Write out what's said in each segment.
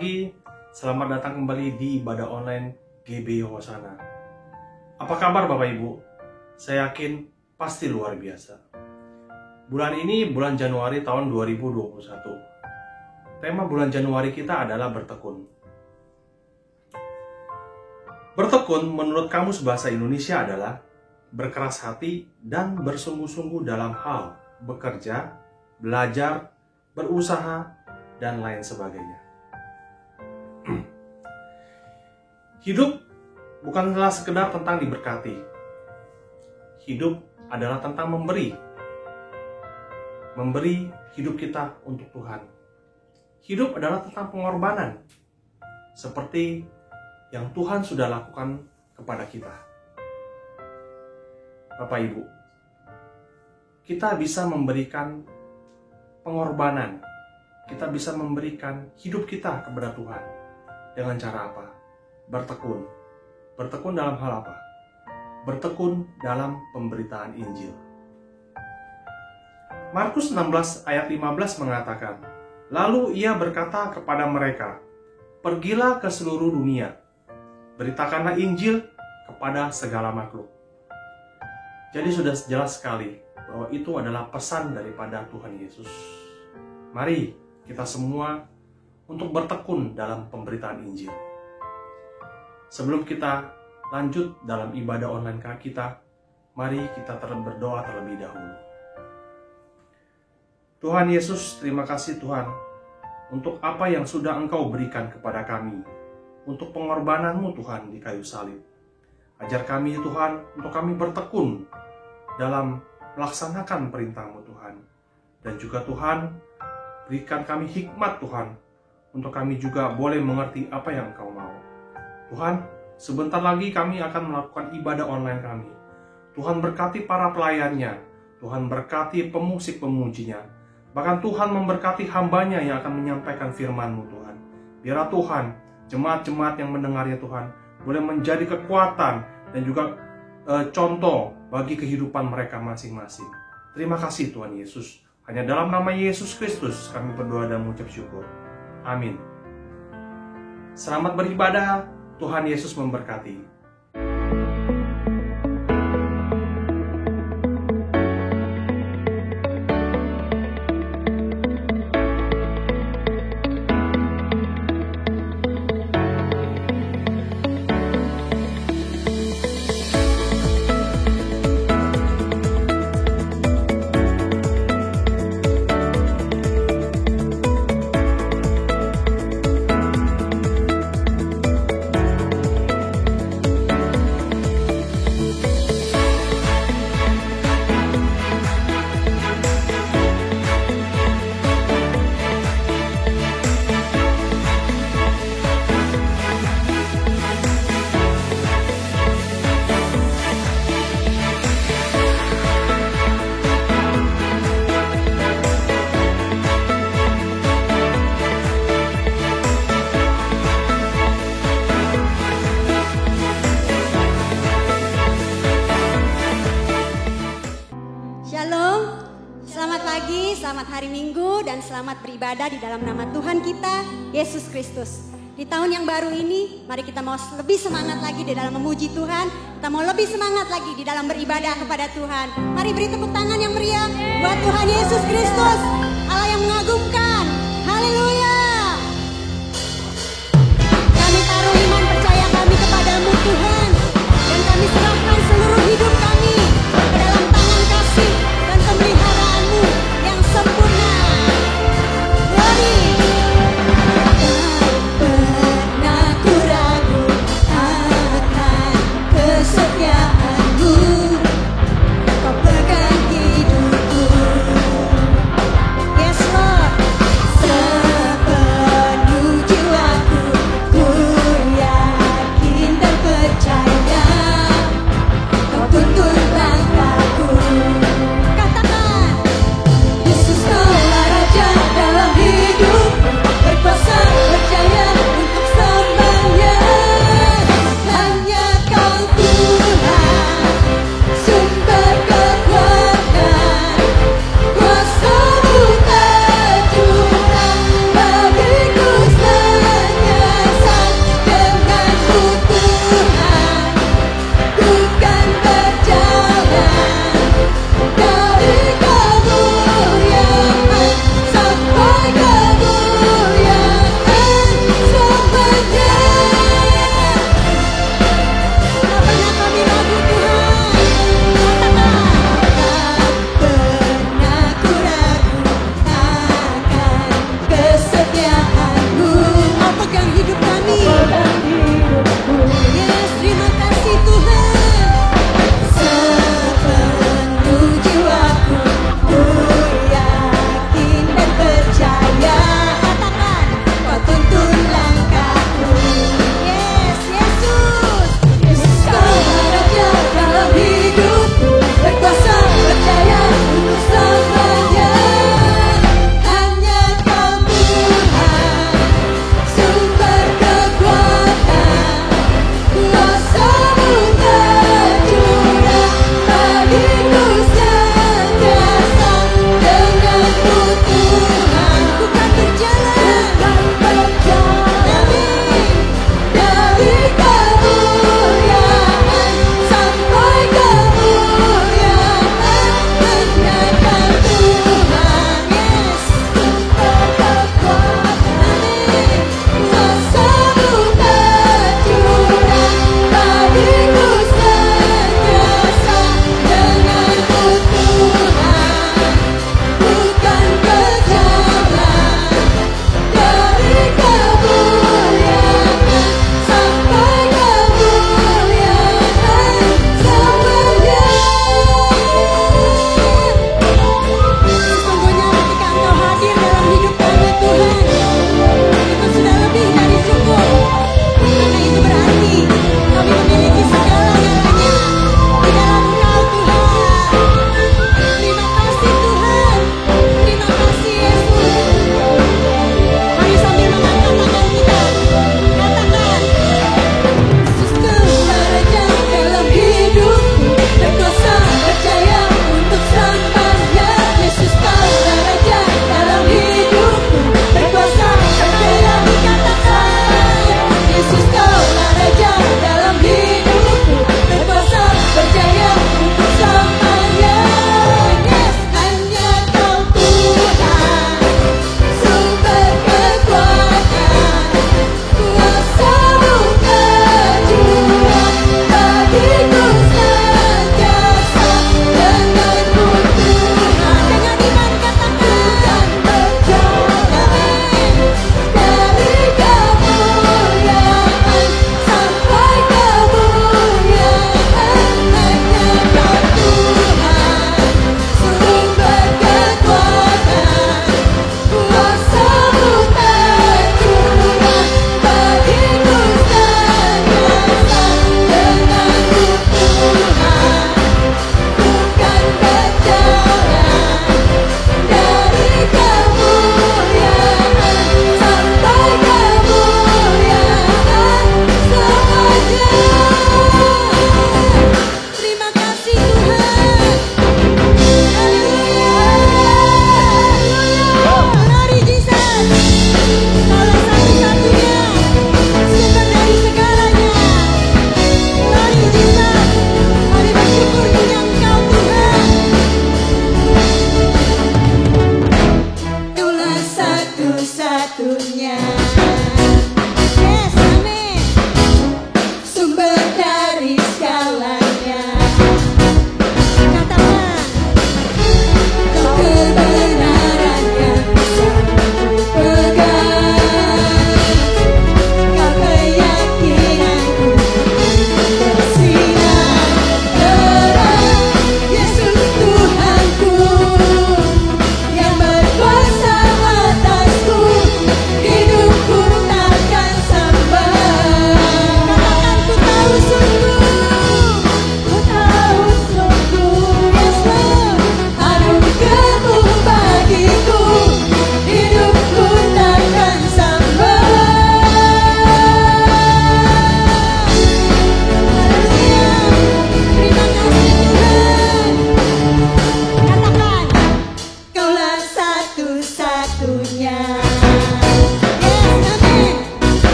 pagi, selamat datang kembali di ibadah online GB Hosana. Apa kabar Bapak Ibu? Saya yakin pasti luar biasa. Bulan ini bulan Januari tahun 2021. Tema bulan Januari kita adalah bertekun. Bertekun menurut Kamus Bahasa Indonesia adalah berkeras hati dan bersungguh-sungguh dalam hal bekerja, belajar, berusaha, dan lain sebagainya. Hidup bukanlah sekedar tentang diberkati. Hidup adalah tentang memberi. Memberi hidup kita untuk Tuhan. Hidup adalah tentang pengorbanan. Seperti yang Tuhan sudah lakukan kepada kita. Bapak Ibu, kita bisa memberikan pengorbanan. Kita bisa memberikan hidup kita kepada Tuhan. Dengan cara apa? Bertekun. Bertekun dalam hal apa? Bertekun dalam pemberitaan Injil. Markus 16 ayat 15 mengatakan, "Lalu ia berkata kepada mereka, pergilah ke seluruh dunia, beritakanlah Injil kepada segala makhluk." Jadi sudah jelas sekali bahwa itu adalah pesan daripada Tuhan Yesus. Mari kita semua untuk bertekun dalam pemberitaan Injil. Sebelum kita lanjut dalam ibadah online kita, mari kita berdoa terlebih dahulu. Tuhan Yesus, terima kasih Tuhan untuk apa yang sudah Engkau berikan kepada kami, untuk pengorbanan-Mu Tuhan di kayu salib. Ajar kami Tuhan untuk kami bertekun dalam melaksanakan perintah-Mu Tuhan. Dan juga Tuhan, berikan kami hikmat Tuhan, untuk kami juga boleh mengerti apa yang Engkau mau. Tuhan, sebentar lagi kami akan melakukan ibadah online kami. Tuhan berkati para pelayannya, Tuhan berkati pemusik-pemujinya. Bahkan Tuhan memberkati hamba-Nya yang akan menyampaikan firman-Mu Tuhan. Biarlah Tuhan, jemaat-jemaat yang mendengarnya Tuhan, boleh menjadi kekuatan dan juga contoh bagi kehidupan mereka masing-masing. Terima kasih Tuhan Yesus. Hanya dalam nama Yesus Kristus kami berdoa dan mengucap syukur. Amin. Selamat beribadah. Tuhan Yesus memberkati. Selamat hari Minggu dan selamat beribadah di dalam nama Tuhan kita, Yesus Kristus. Di tahun yang baru ini, mari kita mau lebih semangat lagi di dalam memuji Tuhan. Kita mau lebih semangat lagi di dalam beribadah kepada Tuhan. Mari beri tepuk tangan yang meriah buat Tuhan Yesus Kristus, Allah yang mengagumkan. Haleluya. Kami taruh iman percaya kami kepadamu Tuhan. Dan kami serahkan seluruh hidup kami ke dalam tangan kasih dan pemeliharaan-Mu yang sempurna. Glory. Tak pernah ku ragu akan kesetiaan-Mu. Kau pegang hidupku. Yes Lord. Sepenuh jiwaku ku yakin dan percaya Kau tuntun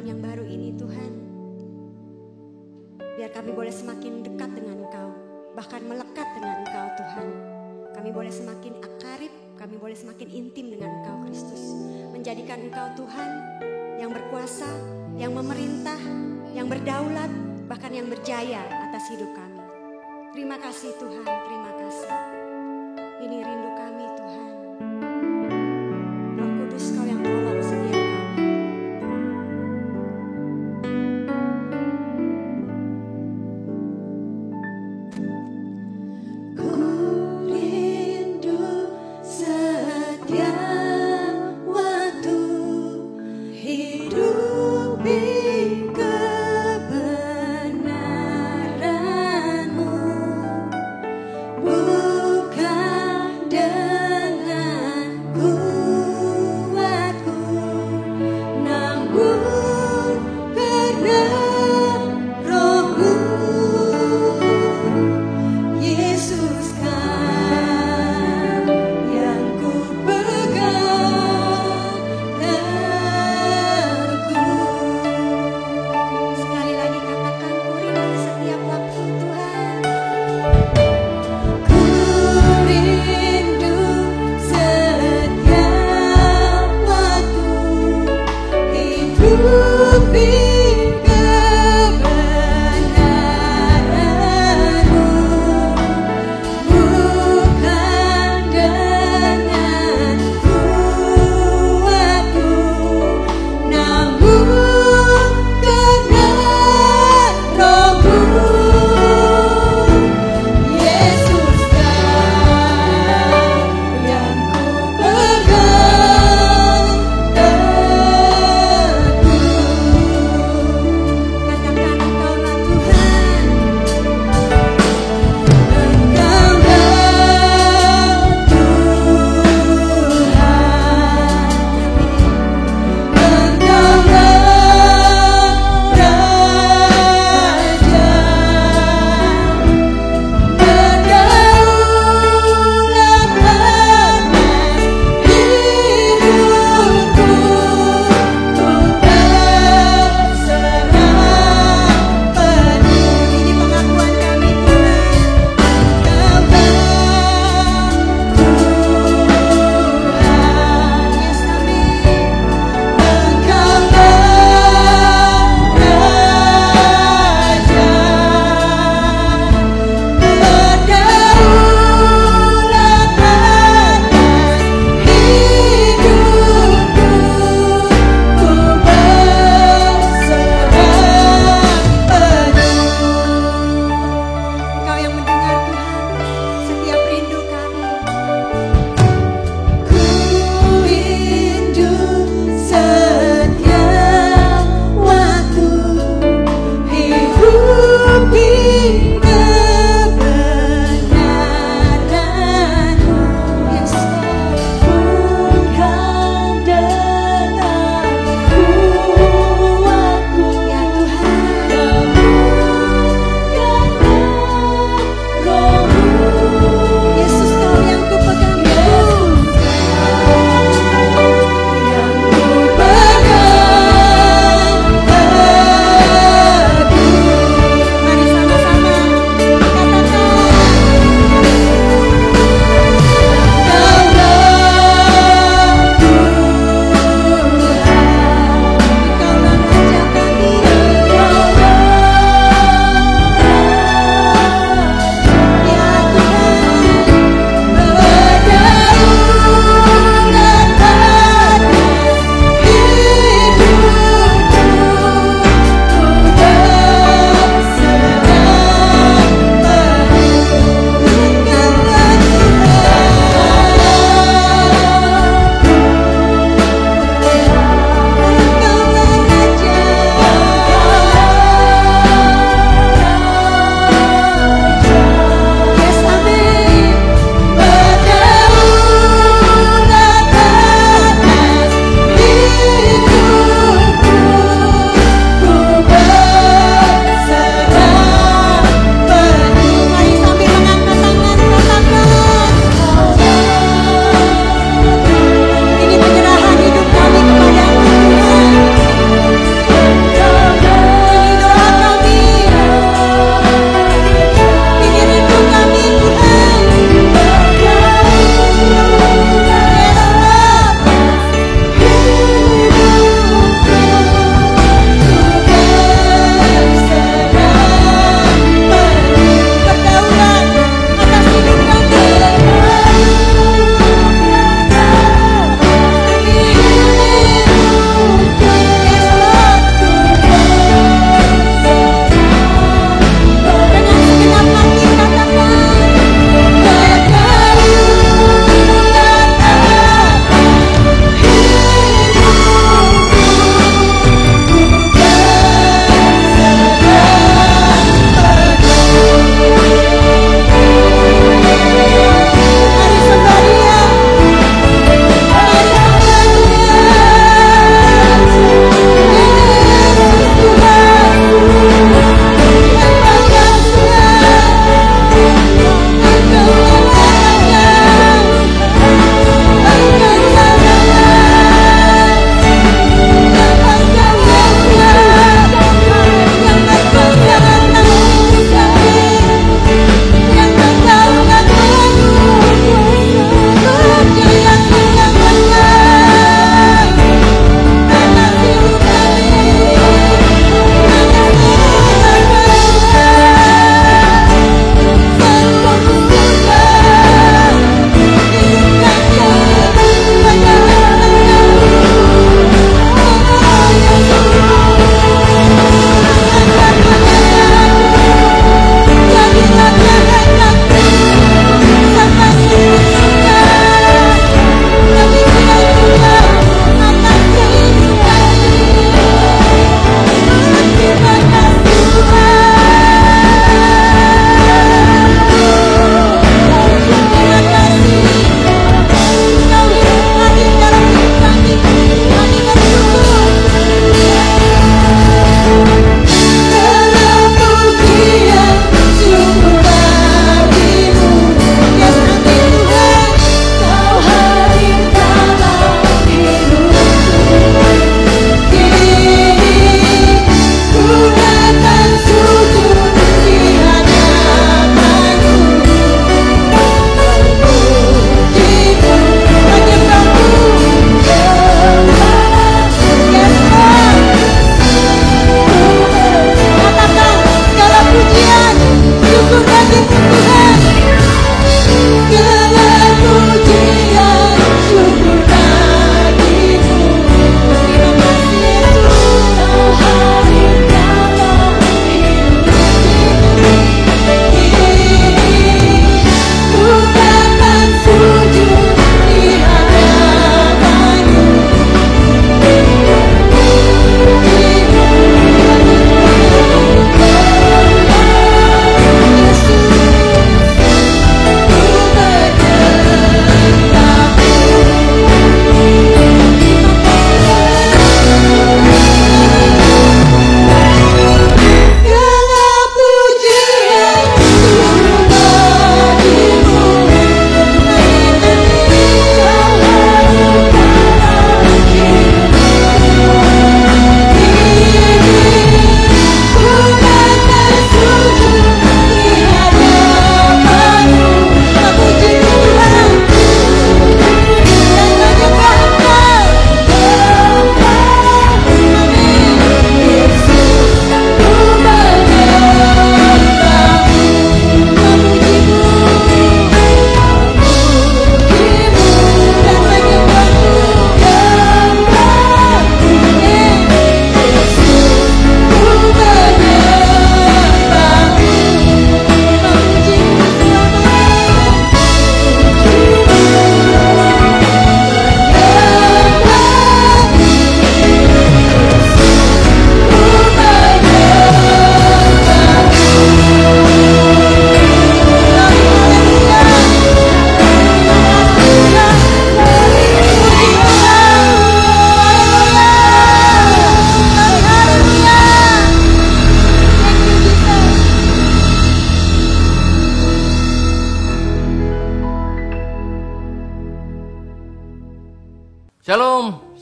tahun yang baru ini Tuhan, biar kami boleh semakin dekat dengan Engkau, bahkan melekat dengan Engkau Tuhan. Kami boleh semakin akarib, kami boleh semakin intim dengan Engkau Kristus. Menjadikan Engkau Tuhan yang berkuasa, yang memerintah, yang berdaulat, bahkan yang berjaya atas hidup kami. Terima kasih Tuhan, terima kasih. Ini rindu kami Tuhan. Roh Kudus Kau yang tolong setiap kami.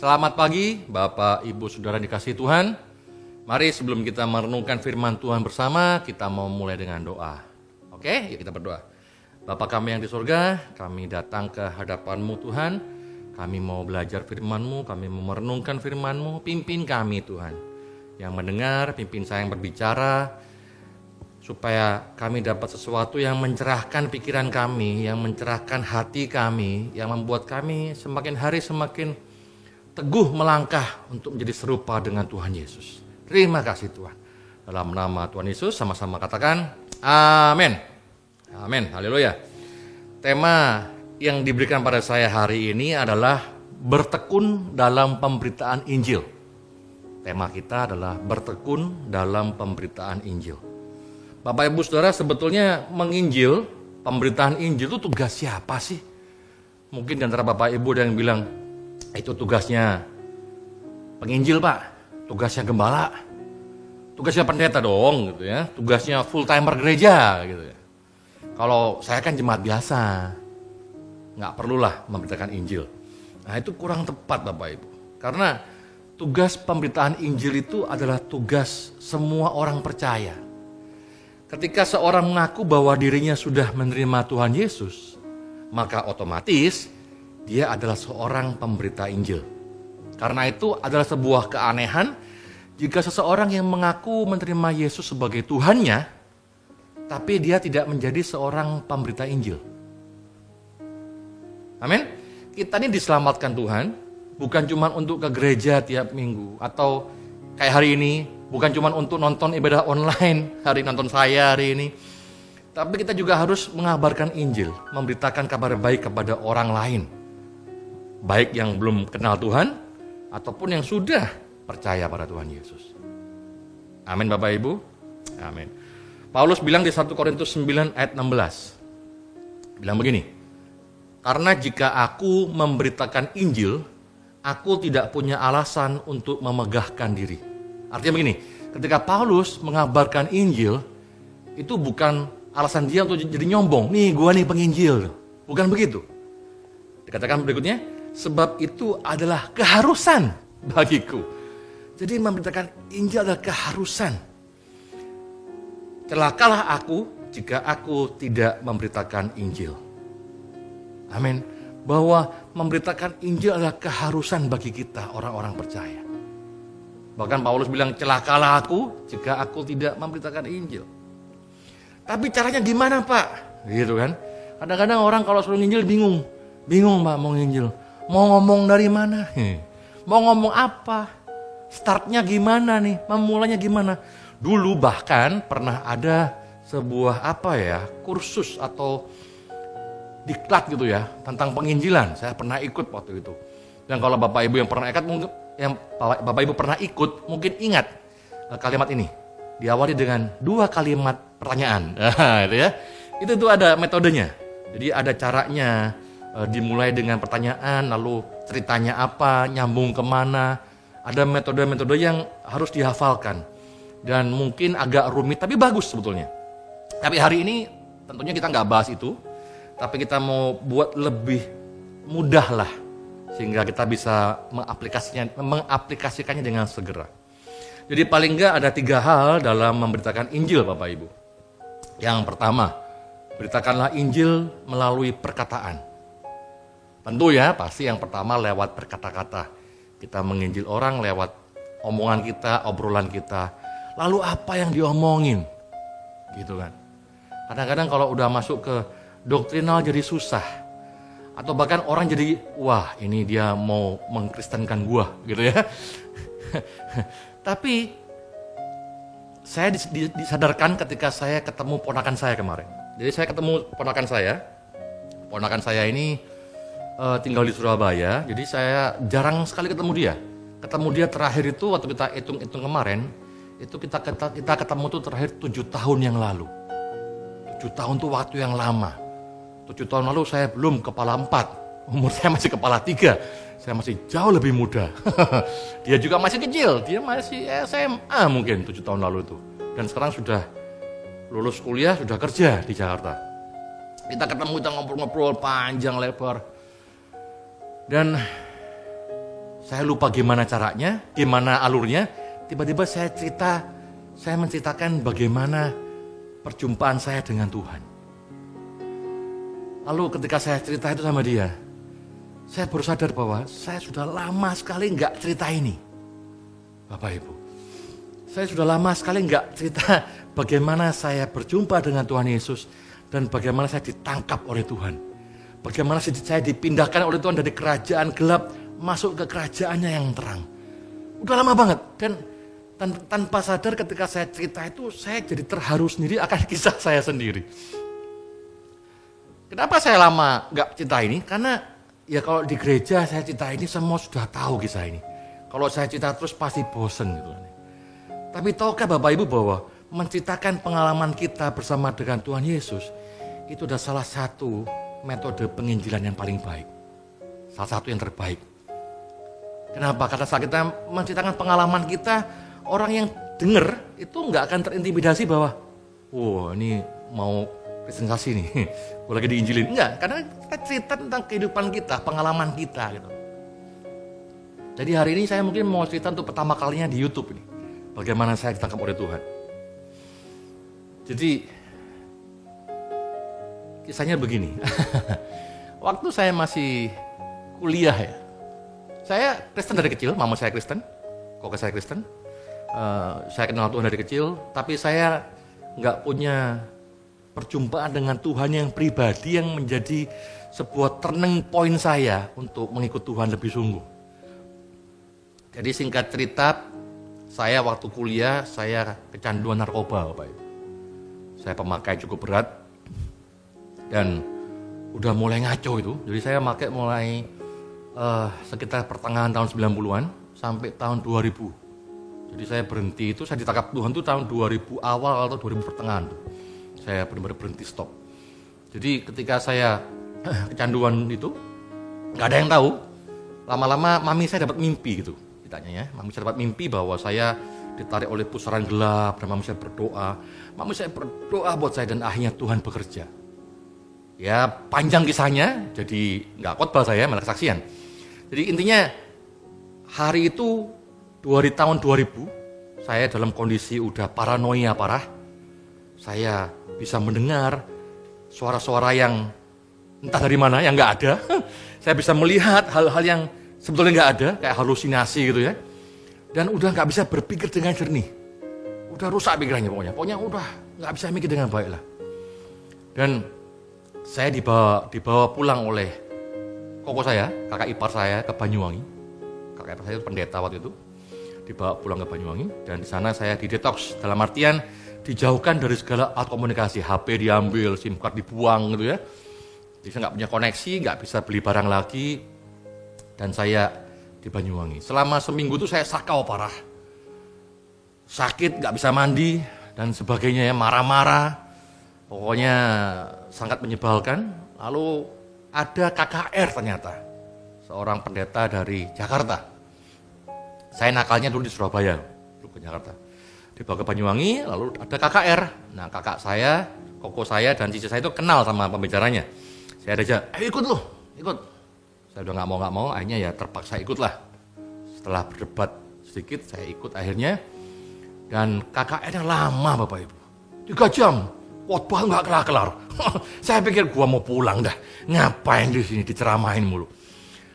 Selamat pagi Bapak, Ibu, Saudara dikasihi Tuhan. Mari sebelum kita merenungkan firman Tuhan bersama, kita mau mulai dengan doa. Oke, yuk kita berdoa. Bapa kami yang di surga, kami datang ke hadapan-Mu Tuhan. Kami mau belajar firman-Mu, kami mau merenungkan firman-Mu. Pimpin kami Tuhan. Yang mendengar, pimpin saya yang berbicara, supaya kami dapat sesuatu yang mencerahkan pikiran kami, yang mencerahkan hati kami, yang membuat kami semakin hari semakin teguh melangkah untuk menjadi serupa dengan Tuhan Yesus. Terima kasih Tuhan. Dalam nama Tuhan Yesus sama-sama katakan amin. Amin, haleluya. Tema yang diberikan pada saya hari ini adalah bertekun dalam pemberitaan Injil. Tema kita adalah bertekun dalam pemberitaan Injil. Bapak Ibu Saudara, sebetulnya menginjil, pemberitaan Injil itu tugas siapa sih? Mungkin di antara Bapak Ibu ada yang bilang, itu tugasnya penginjil Pak, tugasnya gembala, tugasnya pendeta dong gitu ya, tugasnya full timer gereja gitu ya. Kalau saya kan jemaat biasa, nggak perlulah memberitakan Injil. Nah itu kurang tepat Bapak Ibu, karena tugas pemberitaan Injil itu adalah tugas semua orang percaya. Ketika seorang mengaku bahwa dirinya sudah menerima Tuhan Yesus, maka otomatis dia adalah seorang pemberita Injil. Karena itu adalah sebuah keanehan jika seseorang yang mengaku menerima Yesus sebagai Tuhannya, tapi dia tidak menjadi seorang pemberita Injil. Amin. Kita ini diselamatkan Tuhan, bukan cuma untuk ke gereja tiap minggu, atau kayak hari ini, bukan cuma untuk nonton ibadah online, hari nonton saya hari ini. Tapi kita juga harus mengabarkan Injil, memberitakan kabar baik kepada orang lain. Baik yang belum kenal Tuhan, ataupun yang sudah percaya pada Tuhan Yesus. Amin Bapak Ibu. Amin. Paulus bilang di 1 Korintus 9 ayat 16. Bilang begini, karena jika aku memberitakan Injil, aku tidak punya alasan untuk memegahkan diri. Artinya begini, ketika Paulus mengabarkan Injil, itu bukan alasan dia untuk jadi nyombong. Nih gua nih penginjil. Bukan begitu. Dikatakan berikutnya, sebab itu adalah keharusan bagiku. Jadi memberitakan Injil adalah keharusan. Celakalah aku jika aku tidak memberitakan Injil. Amin. Bahwa memberitakan Injil adalah keharusan bagi kita orang-orang percaya. Bahkan Paulus bilang, celakalah aku jika aku tidak memberitakan Injil. Tapi caranya gimana Pak? Gitu kan. Kadang-kadang orang kalau suruh nginjil bingung. Bingung Pak mau nginjil. Mau ngomong dari mana? Mau ngomong apa? Startnya gimana nih? Memulainya gimana? Dulu bahkan pernah ada sebuah kursus atau diklat gitu ya, tentang penginjilan. Saya pernah ikut waktu itu. Dan kalau Bapak Ibu yang pernah Bapak Ibu pernah ikut, mungkin ingat kalimat ini. Diawali dengan 2 kalimat pertanyaan. Itu ya. Itu tuh ada metodenya. Jadi ada caranya, dimulai dengan pertanyaan, lalu ceritanya apa, nyambung kemana. Ada metode-metode yang harus dihafalkan. Dan mungkin agak rumit, tapi bagus sebetulnya. Tapi hari ini tentunya kita nggak bahas itu. Tapi kita mau buat lebih mudah lah. Sehingga kita bisa mengaplikasikannya dengan segera. Jadi paling nggak ada 3 hal dalam memberitakan Injil Bapak Ibu. Yang pertama, beritakanlah Injil melalui perkataan. Tentu ya, pasti yang pertama lewat berkata-kata. Kita menginjil orang lewat omongan kita, obrolan kita. Lalu apa yang diomongin? Gitu kan. Kadang-kadang kalau udah masuk ke doktrinal jadi susah. Atau bahkan orang jadi, wah ini dia mau mengkristenkan gua gitu ya. Tapi saya disadarkan ketika saya ketemu ponakan saya kemarin. Jadi saya ketemu ponakan saya. Ponakan saya ini tinggal di Surabaya. Jadi saya jarang sekali ketemu dia. Ketemu dia terakhir itu waktu kita hitung-hitung kemarin. Itu kita ketemu tuh terakhir 7 tahun yang lalu. 7 tahun tuh waktu yang lama. 7 tahun lalu saya belum kepala 4. Umur saya masih kepala 3. Saya masih jauh lebih muda. Dia juga masih kecil. Dia masih SMA mungkin 7 tahun lalu itu. Dan sekarang sudah lulus kuliah, sudah kerja di Jakarta. Kita ketemu, kita ngobrol-ngobrol panjang lebar. Dan Saya lupa gimana caranya, gimana alurnya. Tiba-tiba saya menceritakan bagaimana perjumpaan saya dengan Tuhan. Lalu ketika saya cerita itu sama dia, saya baru sadar bahwa saya sudah lama sekali nggak cerita ini. Bapak Ibu, saya sudah lama sekali nggak cerita bagaimana saya berjumpa dengan Tuhan Yesus dan bagaimana saya ditangkap oleh Tuhan. Bagaimana saya dipindahkan oleh Tuhan dari kerajaan gelap masuk ke kerajaannya yang terang. Udah lama banget, dan tanpa sadar ketika saya cerita itu, saya jadi terharu sendiri akan kisah saya sendiri. Kenapa saya lama nggak cerita ini? Karena ya kalau di gereja saya cerita ini semua sudah tahu kisah ini. Kalau saya cerita terus pasti bosen gitu. Tapi tahukah Bapak Ibu bahwa menceritakan pengalaman kita bersama dengan Tuhan Yesus itu adalah salah satu metode penginjilan yang paling baik. Salah satu yang terbaik. Kenapa? Karena saat kita menceritakan pengalaman kita, orang yang dengar itu nggak akan terintimidasi bahwa, wow ini mau presentasi nih, gue lagi diinjilin. Enggak, karena kita cerita tentang kehidupan kita, pengalaman kita gitu. Jadi hari ini saya mungkin mau cerita untuk pertama kalinya di YouTube ini. Bagaimana saya ditangkap oleh Tuhan. Jadi kisahnya begini. Waktu saya masih kuliah ya. Saya Kristen dari kecil, mama saya Kristen, kakak saya Kristen. Saya kenal Tuhan dari kecil, tapi saya nggak punya perjumpaan dengan Tuhan yang pribadi yang menjadi sebuah turning point saya untuk mengikut Tuhan lebih sungguh. Jadi singkat cerita, saya waktu kuliah, saya kecanduan narkoba, Bapak Ibu. Saya pemakai cukup berat, dan udah mulai ngaco itu. Jadi saya pakai mulai sekitar pertengahan tahun 90-an sampai tahun 2000. Jadi saya berhenti itu, saya ditangkap Tuhan itu tahun 2000 awal atau 2000 pertengahan. Saya benar-benar berhenti stop. Jadi ketika saya kecanduan itu, nggak ada yang tahu. Lama-lama mami saya dapat mimpi gitu. Ditanya ya, mami saya dapat mimpi bahwa saya ditarik oleh pusaran gelap dan mami saya berdoa. Mami saya berdoa buat saya dan akhirnya Tuhan bekerja. Ya panjang kisahnya, jadi nggak khotbah saya, malah kesaksian. Jadi intinya hari itu tahun 2000, saya dalam kondisi udah paranoia parah. Saya bisa mendengar suara-suara yang entah dari mana, yang nggak ada. Saya bisa melihat hal-hal yang sebetulnya nggak ada, kayak halusinasi gitu ya. Dan udah nggak bisa berpikir dengan jernih. Udah rusak pikirannya pokoknya. Pokoknya udah nggak bisa mikir dengan baik lah. Dan saya dibawa pulang oleh koko saya, kakak ipar saya ke Banyuwangi. Kakak ipar saya itu pendeta waktu itu. Dibawa pulang ke Banyuwangi, dan di sana saya didetoks, dalam artian dijauhkan dari segala alat komunikasi. HP diambil, SIM card dibuang gitu ya. Jadi saya nggak punya koneksi, nggak bisa beli barang lagi, dan saya di Banyuwangi. Selama seminggu itu saya sakau parah, sakit, nggak bisa mandi dan sebagainya ya, marah-marah, pokoknya sangat menyebalkan. Lalu ada KKR ternyata, seorang pendeta dari Jakarta. Saya nakalnya dulu di Surabaya, dulu ke Jakarta. Dibawa ke Banyuwangi, lalu ada KKR. Nah kakak saya, koko saya, dan cici saya itu kenal sama pembicaranya. Saya aja, ayo ikut loh, ikut. Saya udah nggak mau, akhirnya ya terpaksa ikut lah. Setelah berdebat sedikit, saya ikut akhirnya. Dan KKR-nya lama Bapak Ibu, 3 jam, khotbah nggak kelar-kelar. Saya pikir gua mau pulang dah, ngapain di sini diceramahin mulu.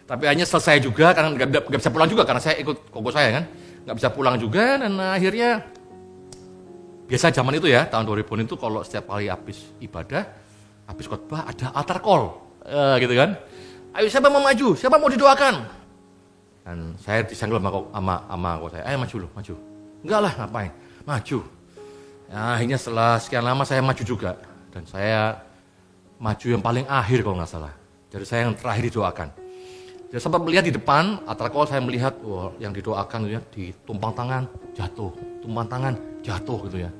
Tapi akhirnya selesai juga, karena nggak bisa pulang juga karena saya ikut koko saya kan, nggak bisa pulang juga. Dan akhirnya biasa zaman itu ya, tahun 2000 itu kalau setiap kali habis ibadah, habis khotbah ada altar call, gitu kan. Ayo siapa mau maju, siapa mau didoakan. Dan saya disanggul sama koko saya, ayo maju loh, maju. Enggak lah, ngapain, maju. Nah, akhirnya setelah sekian lama saya maju juga. Dan saya maju yang paling akhir kalau nggak salah. Jadi saya yang terakhir didoakan. Jadi sempat melihat di depan, altar call saya melihat, wah, yang didoakan gitu ya, ditumpang tangan, jatuh. Tumpang tangan, jatuh gitu ya.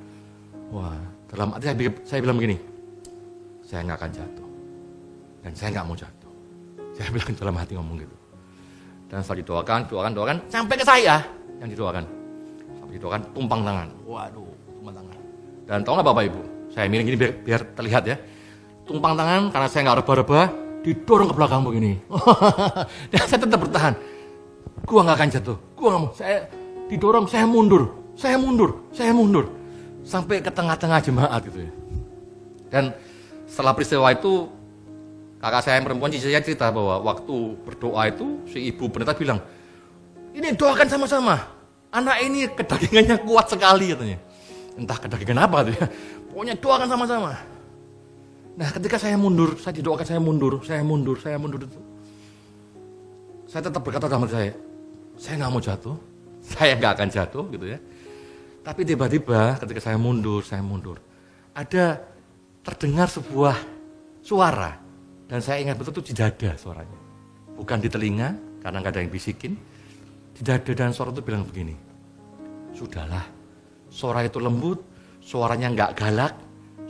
Wah, dalam hati saya bilang begini, saya nggak akan jatuh. Dan saya nggak mau jatuh. Saya bilang dalam hati ngomong gitu. Dan setelah doakan, sampai ke saya yang didoakan. Sampai didoakan, tumpang tangan. Waduh, tumpang tangan. Dan tahu nggak Bapak Ibu, saya miring gini biar terlihat ya. Tumpang tangan, karena saya nggak reba-reba, didorong ke belakang begini. Dan saya tetap bertahan. gua nggak akan jatuh, gua nggak mau. Saya didorong, saya mundur, sampai ke tengah-tengah jemaat gitu ya. Dan setelah peristiwa itu, kakak saya yang perempuan cici saya cerita bahwa waktu berdoa itu si ibu pendeta bilang, ini doakan sama-sama. Anak ini kedagingannya kuat sekali katanya. Entah kedagingan apa tuh ya. Pokoknya doakan sama-sama. Nah ketika saya mundur, saya didoakan saya mundur itu. Saya tetap berkata dalam hati saya nggak mau jatuh. Saya nggak akan jatuh gitu ya. Tapi tiba-tiba ketika saya mundur. Ada terdengar sebuah suara. Dan saya ingat betul itu di dada suaranya. Bukan di telinga, karena nggak ada yang bisikin. Di dada dan suara itu bilang begini. Sudahlah, suara itu lembut, suaranya nggak galak,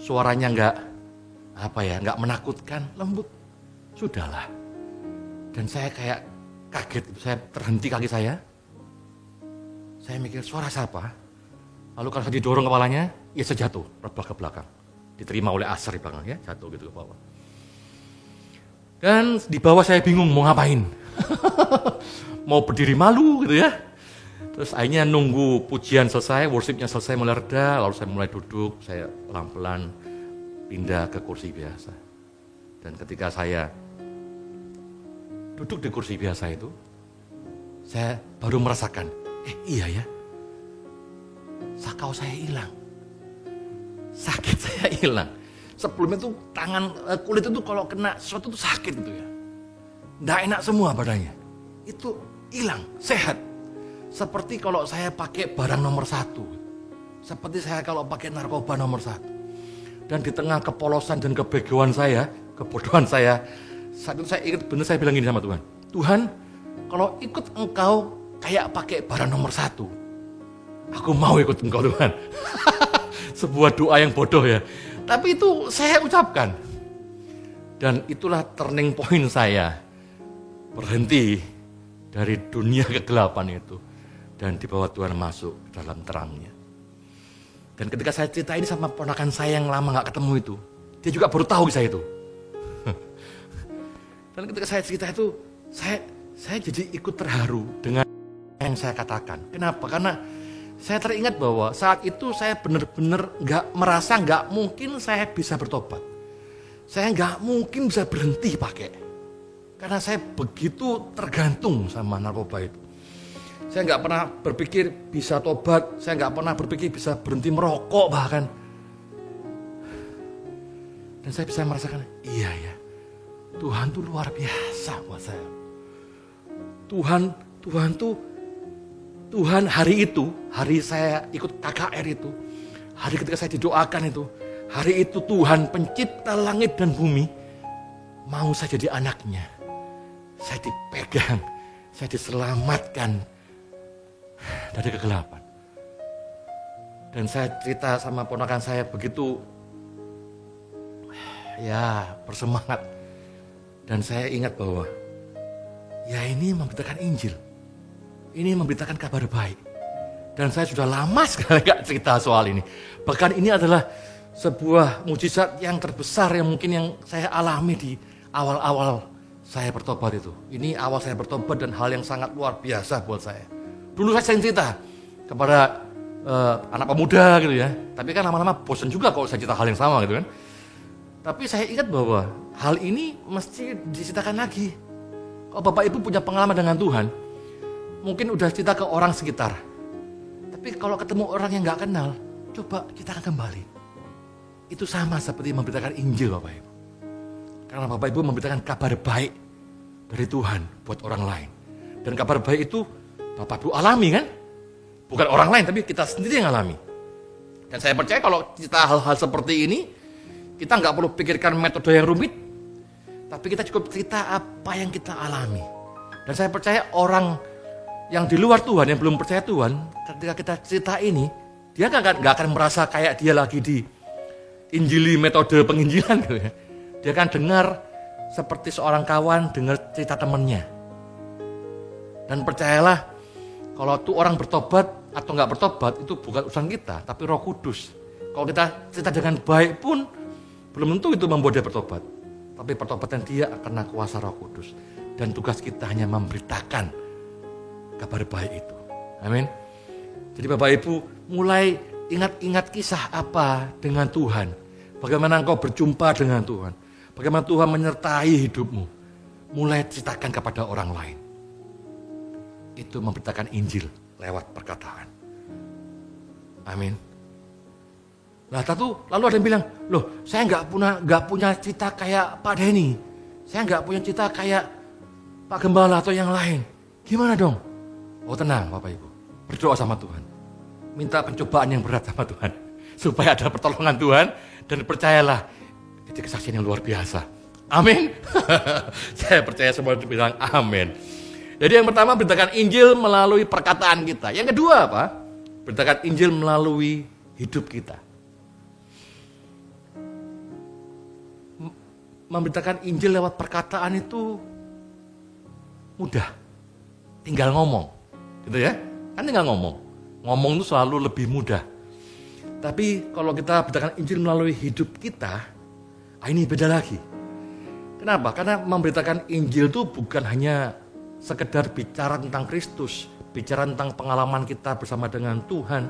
suaranya nggak menakutkan, lembut. Sudahlah. Dan saya kayak kaget, saya terhenti kaki saya. Saya mikir suara siapa? Lalu kalau saya didorong kepalanya, ya saya jatuh, rebah ke belakang. Diterima oleh Asar di belakang ya, jatuh gitu ke bawah. Dan di bawah saya bingung mau ngapain. Mau berdiri malu gitu ya. Terus akhirnya nunggu pujian selesai, worshipnya selesai mulai reda, lalu saya mulai duduk, saya pelan-pelan pindah ke kursi biasa. Dan ketika saya duduk di kursi biasa itu, saya baru merasakan, iya ya, sakau saya hilang, sakit saya hilang. Sebelumnya tuh kulit itu kalau kena sesuatu tuh sakit gitu ya, nggak enak semua badannya. Itu hilang, sehat. Seperti kalau saya pakai barang nomor 1. Seperti saya kalau pakai narkoba nomor 1. Dan di tengah kepolosan dan kebegoan saya, kebodohan saya, saat itu saya ingat benar saya bilang gini sama Tuhan. Tuhan, kalau ikut engkau kayak pakai barang nomor 1. Aku mau ikut engkau Tuhan. Sebuah doa yang bodoh ya. Tapi itu saya ucapkan. Dan itulah turning point saya. Berhenti dari dunia kegelapan itu. Dan dibawa Tuhan masuk ke dalam terangnya. Dan ketika saya cerita ini sama ponakan saya yang lama gak ketemu itu, dia juga baru tahu saya itu. Dan ketika saya cerita itu, saya jadi ikut terharu dengan yang saya katakan. Kenapa? Karena saya teringat bahwa saat itu saya benar-benar merasa gak mungkin saya bisa bertobat. Saya gak mungkin bisa berhenti pakai. Karena saya begitu tergantung sama narkoba itu. Saya nggak pernah berpikir bisa tobat, saya nggak pernah berpikir bisa berhenti merokok bahkan. Dan saya bisa merasakan, iya ya, Tuhan tuh luar biasa buat saya. Tuhan hari itu, hari saya ikut KKR itu, hari ketika saya didoakan itu, hari itu Tuhan pencipta langit dan bumi, mau saya jadi anaknya. Saya dipegang, saya diselamatkan dari kegelapan. Dan saya cerita sama ponakan saya begitu ya bersemangat. Dan saya ingat bahwa ya ini memberitakan Injil. Ini memberitakan kabar baik. Dan saya sudah lama sekali gak cerita soal ini. Bahkan ini adalah sebuah mujizat yang terbesar yang mungkin yang saya alami di awal-awal saya bertobat itu. Ini awal saya bertobat dan hal yang sangat luar biasa buat saya. Dulu saya sering cerita kepada anak pemuda gitu ya. Tapi kan lama-lama bosan juga kalau saya cerita hal yang sama gitu kan. Tapi saya ingat bahwa hal ini mesti diceritakan lagi. Kalau Bapak Ibu punya pengalaman dengan Tuhan, mungkin udah cerita ke orang sekitar. Tapi kalau ketemu orang yang gak kenal, coba ceritakan kembali. Itu sama seperti memberitakan Injil Bapak Ibu. Karena Bapak Ibu memberitakan kabar baik dari Tuhan buat orang lain. Dan kabar baik itu Bapak Ibu alami kan? Bukan orang lain, tapi kita sendiri yang alami. Dan saya percaya kalau kita hal-hal seperti ini, kita nggak perlu pikirkan metode yang rumit, tapi kita cukup cerita apa yang kita alami. Dan saya percaya orang yang di luar Tuhan, yang belum percaya Tuhan, ketika kita cerita ini, dia nggak akan merasa kayak dia lagi di injili metode penginjilan gitu ya. Dia akan dengar seperti seorang kawan dengar cerita temannya. Dan percayalah, kalau tuh orang bertobat atau nggak bertobat itu bukan urusan kita, tapi Roh Kudus. Kalau kita cerita dengan baik pun belum tentu itu membuat dia bertobat. Tapi pertobatan dia karena kuasa Roh Kudus. Dan tugas kita hanya memberitakan kabar baik itu. Amin. Jadi Bapak Ibu mulai ingat-ingat kisah apa dengan Tuhan. Bagaimana engkau berjumpa dengan Tuhan. Bagaimana Tuhan menyertai hidupmu. Mulai ceritakan kepada orang lain. Itu memberitakan Injil lewat perkataan. Amin. Nah, lalu ada yang bilang, loh, saya nggak punya cerita kayak Pak Denny, saya nggak punya cerita kayak Pak Gembala atau yang lain. Gimana dong? Oh, tenang Bapak Ibu, berdoa sama Tuhan, minta pencobaan yang berat sama Tuhan, supaya ada pertolongan Tuhan, dan percayalah, itu kesaksian yang luar biasa. Amin. Saya percaya semua itu bilang amin. Jadi yang pertama, beritakan Injil melalui perkataan kita. Yang kedua apa? Beritakan Injil melalui hidup kita. Memberitakan Injil lewat perkataan itu mudah. Tinggal ngomong. Gitu ya. Kan tinggal ngomong. Ngomong itu selalu lebih mudah. Tapi kalau kita beritakan Injil melalui hidup kita, ini beda lagi. Kenapa? Karena memberitakan Injil itu bukan hanya sekedar bicara tentang Kristus, bicara tentang pengalaman kita bersama dengan Tuhan,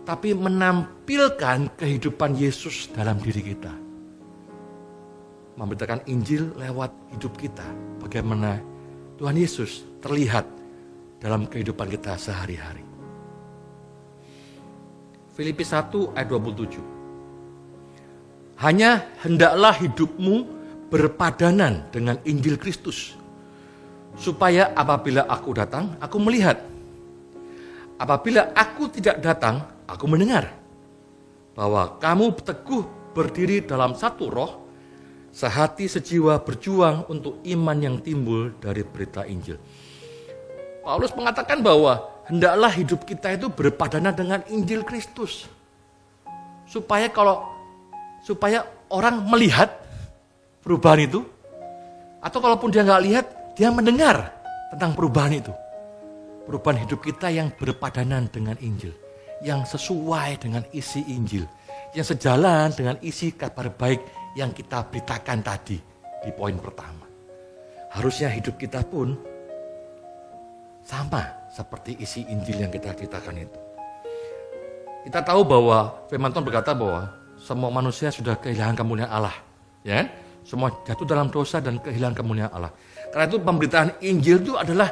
tapi menampilkan kehidupan Yesus dalam diri kita. Memberitakan Injil lewat hidup kita, bagaimana Tuhan Yesus terlihat dalam kehidupan kita sehari-hari. Filipi 1 ayat 27. Hanya hendaklah hidupmu berpadanan dengan Injil Kristus, supaya apabila aku datang, aku melihat. Apabila aku tidak datang, aku mendengar. Bahwa kamu teguh berdiri dalam satu roh, sehati sejiwa berjuang untuk iman yang timbul dari berita Injil. Paulus mengatakan bahwa hendaklah hidup kita itu berpadanan dengan Injil Kristus. Supaya orang melihat perubahan itu, atau kalaupun dia nggak lihat, dia mendengar tentang perubahan itu. Perubahan hidup kita yang berpadanan dengan Injil, yang sesuai dengan isi Injil, yang sejalan dengan isi kabar baik yang kita beritakan tadi di poin pertama. Harusnya hidup kita pun sama seperti isi Injil yang kita ceritakan itu. Kita tahu bahwa firman Tuhan berkata bahwa semua manusia sudah kehilangan kemuliaan Allah, ya, semua jatuh dalam dosa dan kehilangan kemuliaan Allah. Karena itu pemberitaan Injil itu adalah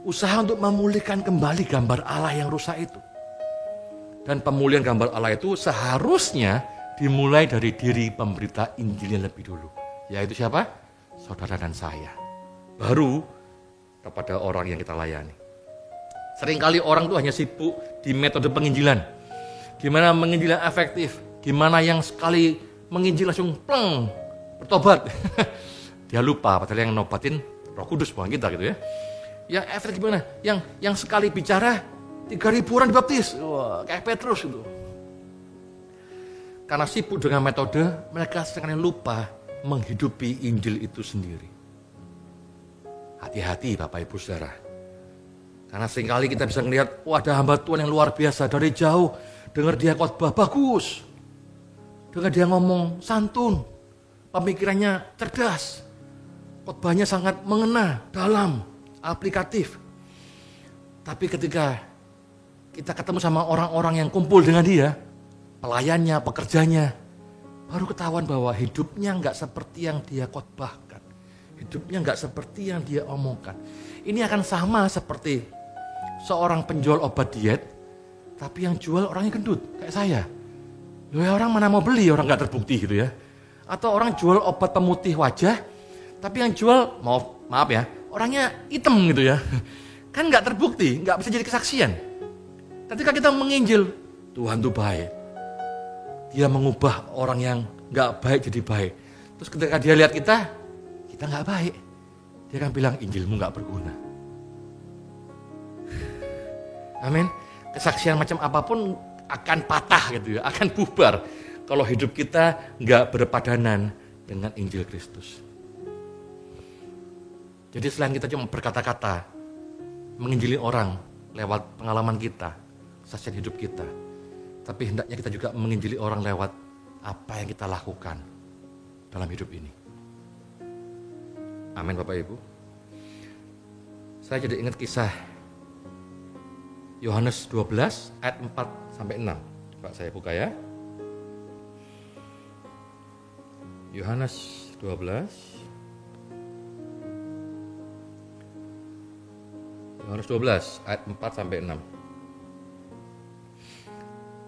usaha untuk memulihkan kembali gambar Allah yang rusak itu. Dan pemulihan gambar Allah itu seharusnya dimulai dari diri pemberita Injil yang lebih dulu. Yaitu siapa? Saudara dan saya. Baru kepada orang yang kita layani. Seringkali orang itu hanya sibuk di metode penginjilan. Gimana menginjil yang efektif? Gimana yang sekali menginjil langsung pleng, bertobat. Dia lupa, padahal yang nobatin Roh Kudus bukan kita gitu ya. Yang efektif gimana? Yang sekali bicara 3.000 orang dibaptis. Wah, kayak Petrus gitu. Karena sibuk dengan metode, mereka seringkali lupa menghidupi Injil itu sendiri. Hati-hati Bapak Ibu Saudara. Karena seringkali kita bisa melihat, wah ada hamba Tuhan yang luar biasa dari jauh. Dengar dia khotbah bagus. Dengar dia ngomong santun. Pemikirannya cerdas. Khotbahnya sangat mengena, dalam, aplikatif. Tapi ketika kita ketemu sama orang-orang yang kumpul dengan dia, pelayannya, pekerjanya, baru ketahuan bahwa hidupnya nggak seperti yang dia khotbahkan. Hidupnya nggak seperti yang dia omongkan. Ini akan sama seperti seorang penjual obat diet, tapi yang jual orangnya gendut, kayak saya. Loh ya, orang mana mau beli, orang nggak terbukti gitu ya. Atau orang jual obat pemutih wajah, tapi yang jual, maaf ya, orangnya hitam gitu ya. Kan nggak terbukti, nggak bisa jadi kesaksian. Ketika kita menginjil, Tuhan itu baik. Dia mengubah orang yang nggak baik jadi baik. Terus ketika dia lihat kita nggak baik, dia akan bilang Injilmu nggak berguna. Amin. Kesaksian macam apapun akan patah gitu ya, akan bubar kalau hidup kita nggak berpadanan dengan Injil Kristus. Jadi selain kita cuma berkata-kata, menginjili orang lewat pengalaman kita, kesaksian hidup kita, tapi hendaknya kita juga menginjili orang lewat apa yang kita lakukan dalam hidup ini. Amin Bapak Ibu. Saya jadi ingat kisah Yohanes 12 ayat 4 sampai 6. Coba saya buka ya. Yohanes 12. Yohanes 12 ayat 4 sampai 6.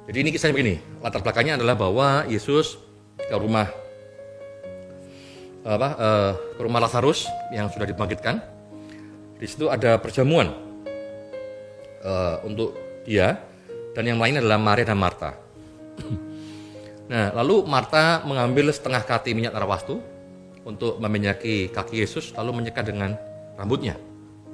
Jadi ini kisahnya begini, latar belakangnya adalah bahwa Yesus ke rumah Lazarus yang sudah dibangkitkan. Di situ ada perjamuan untuk dia, dan yang lain adalah Maria dan Marta. Nah, lalu Marta mengambil setengah kati minyak narwastu untuk meminyaki kaki Yesus, lalu menyekat dengan rambutnya.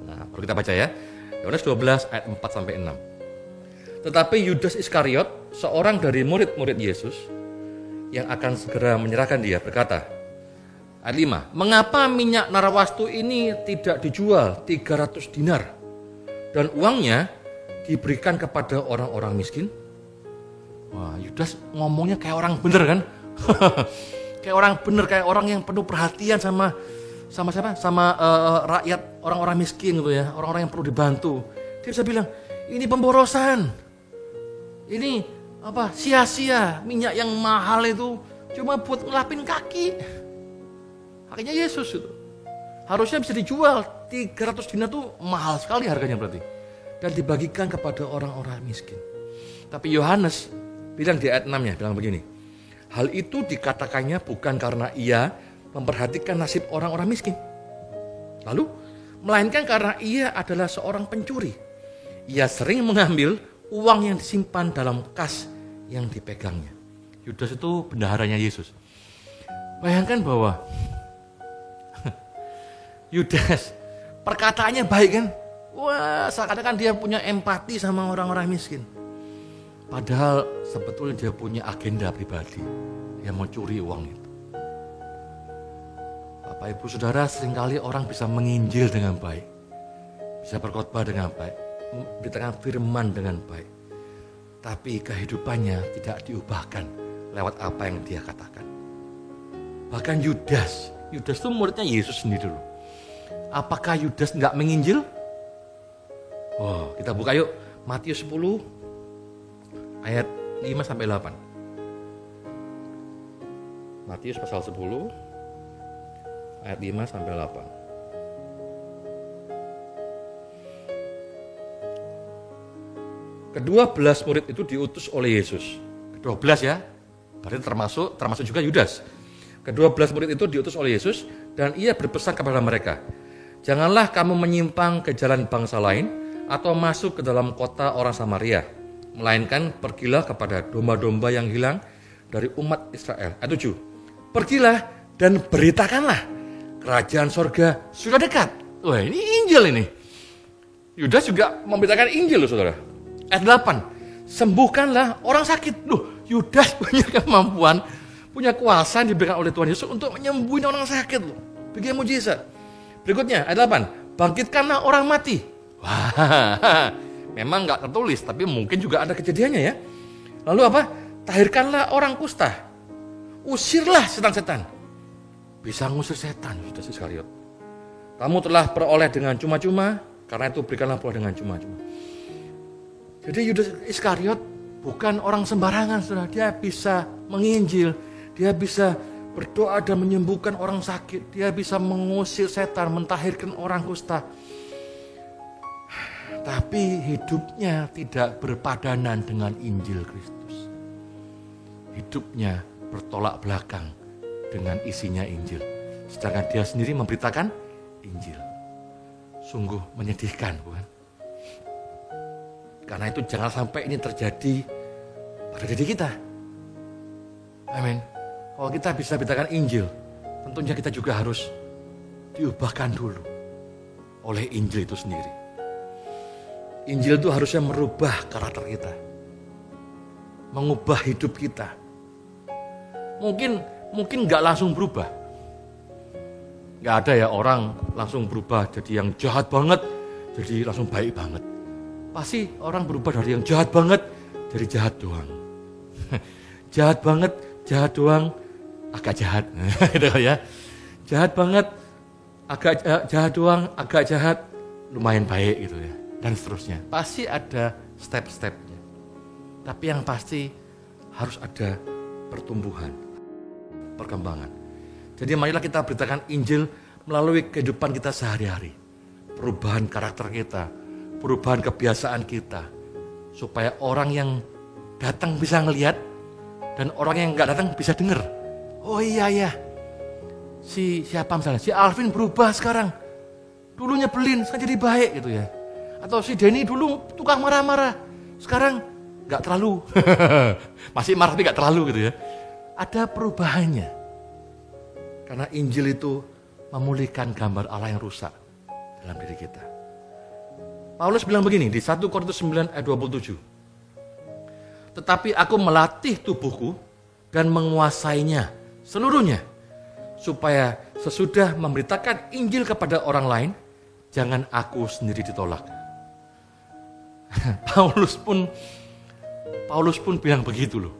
Nah, perlu kita baca ya, Yohanes 12 ayat 4 sampai 6. Tetapi Yudas Iskariot, seorang dari murid-murid Yesus yang akan segera menyerahkan dia, berkata, ayat 5, mengapa minyak narwastu ini tidak dijual 300 dinar dan uangnya diberikan kepada orang-orang miskin? Wah, Yudas ngomongnya kayak orang bener kan? Kayak orang bener, kayak orang yang penuh perhatian sama siapa? Sama rakyat, orang-orang miskin gitu ya, orang-orang yang perlu dibantu. Dia bisa bilang, ini pemborosan. Ini sia-sia, minyak yang mahal itu cuma buat ngelapin kaki. Kakinya Yesus itu. Harusnya bisa dijual 300 dinar tuh mahal sekali harganya berarti. Dan dibagikan kepada orang-orang miskin. Tapi Yohanes bilang di ayat 6-nya, bilang begini. Hal itu dikatakannya bukan karena ia memperhatikan nasib orang-orang miskin. Lalu, melainkan karena ia adalah seorang pencuri. Ia sering mengambil uang yang disimpan dalam kas yang dipegangnya. Yudas itu bendaharanya Yesus. Bayangkan bahwa Yudas perkataannya baik kan? Wah, seakan-akan dia punya empati sama orang-orang miskin. Padahal sebetulnya dia punya agenda pribadi. Dia mau curi uang itu. Bapak Ibu Saudara, seringkali orang bisa menginjil dengan baik. Bisa berkhotbah dengan baik. Memberitakan firman dengan baik. Tapi kehidupannya tidak diubahkan lewat apa yang dia katakan. Bahkan Yudas itu muridnya Yesus sendiri dulu. Apakah Yudas nggak menginjil? Oh, kita buka yuk Matius 10 ayat 5 sampai 8. Matius pasal 10 ayat 5 sampai 8. Ke-12 murid itu diutus oleh Yesus. Ke-12 ya. Berarti termasuk juga Yudas. Ke-12 murid itu diutus oleh Yesus dan ia berpesan kepada mereka, janganlah kamu menyimpang ke jalan bangsa lain atau masuk ke dalam kota orang Samaria, melainkan pergilah kepada domba-domba yang hilang dari umat Israel. Ayat 7. Pergilah dan beritakanlah kerajaan sorga sudah dekat. Wah, ini Injil ini. Yudas juga memberitakan Injil loh saudara. Ayat 8. Sembuhkanlah orang sakit. Loh, Yudas punya kemampuan, punya kuasa yang diberikan oleh Tuhan Yesus untuk menyembuhin orang sakit loh. Bikin mujizat. Berikutnya ayat 8. Bangkitkanlah orang mati. Wah, memang nggak tertulis, tapi mungkin juga ada kejadiannya ya. Lalu apa? Tahirkanlah orang kusta. Usirlah setan-setan. Bisa ngusir setan, Yudas Iskariot. Kamu telah peroleh dengan cuma-cuma, karena itu berikanlah pula dengan cuma-cuma. Jadi Yudas Iskariot bukan orang sembarangan, saudara. Dia bisa menginjil, dia bisa berdoa dan menyembuhkan orang sakit, dia bisa mengusir setan, mentahirkan orang kusta. Tapi hidupnya tidak berpadanan dengan Injil Kristus. Hidupnya bertolak belakang dengan isinya Injil. Sedangkan dia sendiri memberitakan Injil. Sungguh menyedihkan, bukan? Karena itu jangan sampai ini terjadi pada diri kita. Amin. Kalau kita bisa beritakan Injil, tentunya kita juga harus diubahkan dulu oleh Injil itu sendiri. Injil itu harusnya merubah karakter kita, mengubah hidup kita. Mungkin nggak langsung berubah. Nggak ada ya orang langsung berubah jadi yang jahat banget, jadi langsung baik banget. Pasti orang berubah dari yang jahat banget jadi jahat doang. Jahat banget, jahat doang, agak jahat, gitu ya. Jahat banget, agak jahat doang, agak jahat, lumayan baik gitu ya. Dan seterusnya. Pasti ada step-stepnya. Tapi yang pasti harus ada pertumbuhan, perkembangan. Jadi marilah kita beritakan Injil melalui kehidupan kita sehari-hari. Perubahan karakter kita, perubahan kebiasaan kita. Supaya orang yang datang bisa ngelihat dan orang yang nggak datang bisa dengar. Oh iya ya, siapa misalnya, si Alvin berubah sekarang. Dulu nyebelin, sekarang jadi baik gitu ya. Atau si Denny dulu tukang marah-marah, sekarang nggak terlalu. Masih marah tapi nggak terlalu gitu ya. Ada perubahannya. Karena Injil itu memulihkan gambar Allah yang rusak dalam diri kita. Paulus bilang begini di 1 Korintus 9 ayat 27. Tetapi aku melatih tubuhku dan menguasainya seluruhnya, supaya sesudah memberitakan Injil kepada orang lain, jangan aku sendiri ditolak. Paulus pun bilang begitu loh.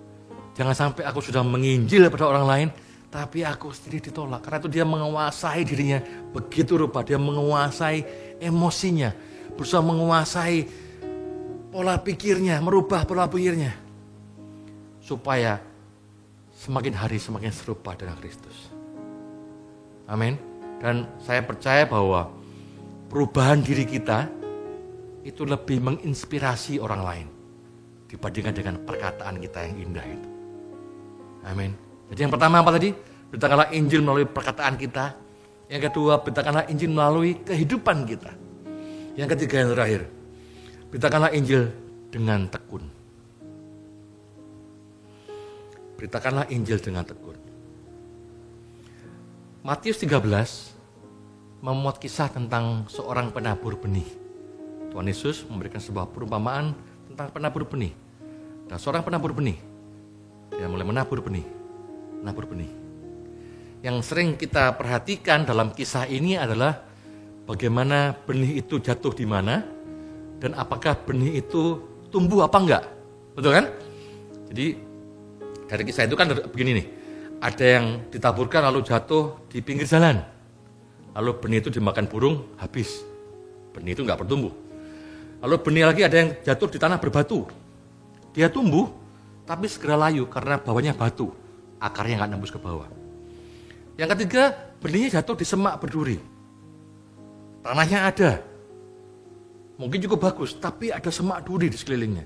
Jangan sampai aku sudah menginjil kepada orang lain, tapi aku sendiri ditolak. Karena itu dia menguasai dirinya begitu rupa. Dia menguasai emosinya, berusaha menguasai pola pikirnya, merubah pola pikirnya. Supaya semakin hari semakin serupa dengan Kristus. Amin. Dan saya percaya bahwa perubahan diri kita itu lebih menginspirasi orang lain dibandingkan dengan perkataan kita yang indah itu. Amin. Jadi yang pertama apa tadi? Beritakanlah Injil melalui perkataan kita. Yang kedua, beritakanlah Injil melalui kehidupan kita. Yang ketiga, yang terakhir, beritakanlah Injil dengan tekun. Beritakanlah Injil dengan tekun. Matius 13 memuat kisah tentang seorang penabur benih. Tuhan Yesus memberikan sebuah perumpamaan tentang penabur benih. Dan seorang penabur benih, dia mulai menabur benih. Yang sering kita perhatikan dalam kisah ini adalah bagaimana benih itu jatuh di mana dan apakah benih itu tumbuh apa enggak. Betul kan? Jadi dari kisah itu kan begini nih. Ada yang ditaburkan lalu jatuh di pinggir jalan. Lalu benih itu dimakan burung, habis. Benih itu enggak bertumbuh. Lalu benih lagi ada yang jatuh di tanah berbatu. Dia tumbuh, tapi segera layu karena bawahnya batu. Akarnya enggak nembus ke bawah. Yang ketiga, benihnya jatuh di semak berduri. Tanahnya ada. Mungkin cukup bagus, tapi ada semak duri di sekelilingnya.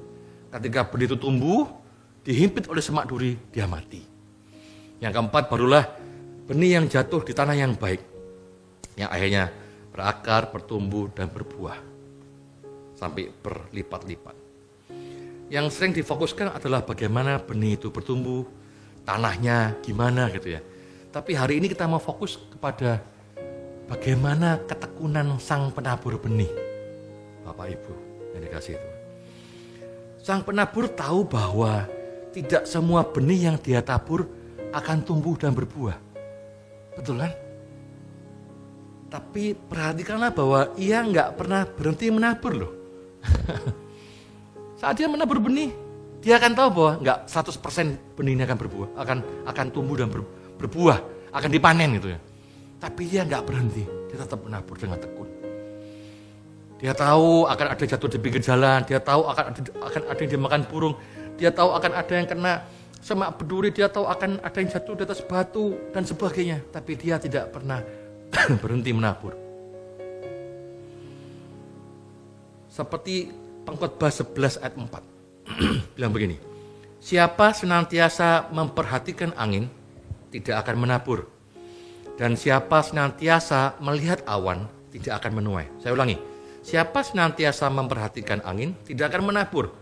Ketika benih itu tumbuh, dihimpit oleh semak duri, dia mati. Yang keempat barulah benih yang jatuh di tanah yang baik. Yang akhirnya berakar, bertumbuh, dan berbuah. Sampai berlipat-lipat. Yang sering difokuskan adalah bagaimana benih itu bertumbuh, tanahnya gimana gitu ya. Tapi hari ini kita mau fokus kepada bagaimana ketekunan sang penabur benih. Bapak Ibu yang dikasihi Tuhan. Sang penabur tahu bahwa tidak semua benih yang dia tabur akan tumbuh dan berbuah. Betul kan? Tapi perhatikanlah bahwa ia nggak pernah berhenti menabur loh. Saat dia menabur benih, dia akan tahu bahwa nggak 100% benih ini akan berbuah, akan tumbuh dan berbuah, akan dipanen gitu ya. Tapi dia nggak berhenti, dia tetap menabur dengan tekun. Dia tahu akan ada jatuh di pinggir jalan, dia tahu akan ada yang dimakan burung, dia tahu akan ada yang kena semak berduri, dia tahu akan ada yang jatuh di atas batu dan sebagainya. Tapi dia tidak pernah berhenti menabur. Seperti Pengkhotbah 11 ayat 4 bilang begini, siapa senantiasa memperhatikan angin tidak akan menabur, dan siapa senantiasa melihat awan tidak akan menuai. Saya ulangi, siapa senantiasa memperhatikan angin tidak akan menabur,